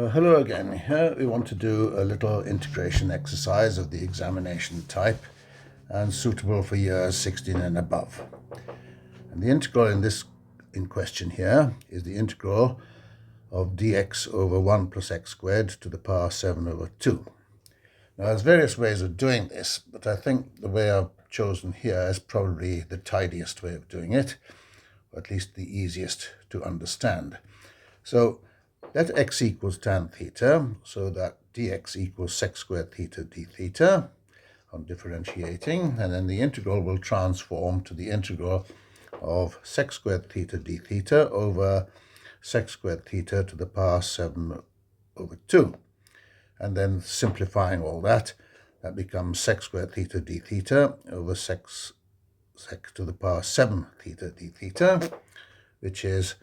Hello again. Here we want to do a little integration exercise of the examination type and suitable for years 16 and above. And the integral in question here is the integral of dx over 1 plus x squared to the power 7 over 2. Now there's various ways of doing this, but I think the way I've chosen here is probably the tidiest way of doing it, or at least the easiest to understand. So let x equals tan theta, so that dx equals sec squared theta d theta on differentiating, and then the integral will transform to the integral of sec squared theta d theta over sec squared theta to the power 7 over 2. And then simplifying all that, that becomes sec squared theta d theta over sec to the power 7 theta d theta, which is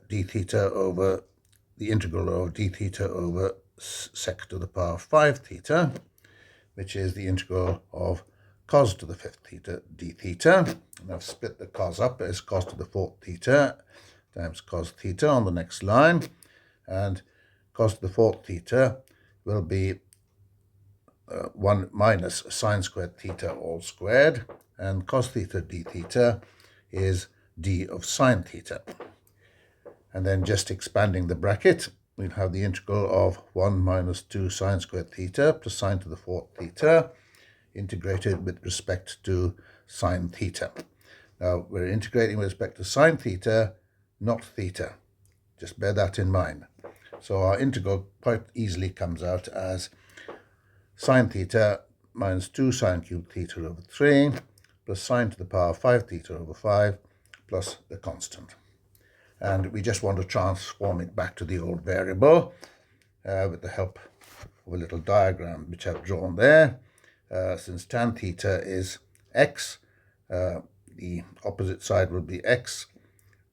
d theta over the integral of d theta over sec to the power 5 theta, which is the integral of cos to the 5th theta d theta. And I've split the cos up as cos to the 4th theta times cos theta on the next line. And cos to the 4th theta will be 1 minus sine squared theta all squared. And cos theta d theta is d of sine theta. And then just expanding the bracket, we'll have the integral of 1 minus 2 sine squared theta plus sine to the 4th theta integrated with respect to sine theta. Now, we're integrating with respect to sine theta, not theta. Just bear that in mind. So our integral quite easily comes out as sine theta minus 2 sine cubed theta over 3 plus sine to the power 5 theta over 5 plus the constant. And we just want to transform it back to the old variable with the help of a little diagram which I've drawn there. Since tan theta is x, the opposite side will be x,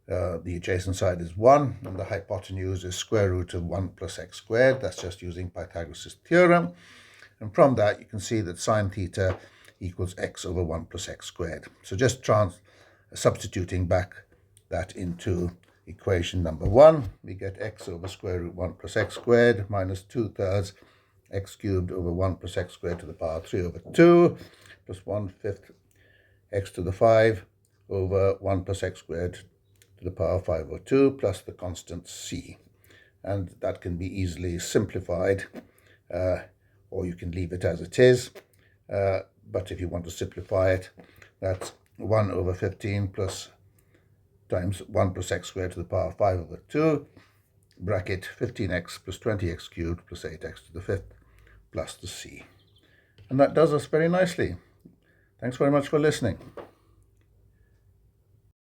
the adjacent side is 1, and the hypotenuse is square root of 1 plus x squared. That's just using Pythagoras' theorem. And from that, you can see that sine theta equals x over 1 plus x squared. So just substituting back that into equation number 1, we get x over square root 1 plus x squared minus 2/3 x cubed over 1 plus x squared to the power 3 over 2 plus 1/5 x to the 5 over 1 plus x squared to the power 5 over 2 plus the constant c. And that can be easily simplified, or you can leave it as it is. But if you want to simplify it, that's 1 over 15 plus times 1 plus x squared to the power 5 over 2, bracket 15x plus 20x cubed plus 8x to the 5th plus the c. And that does us very nicely. Thanks very much for listening.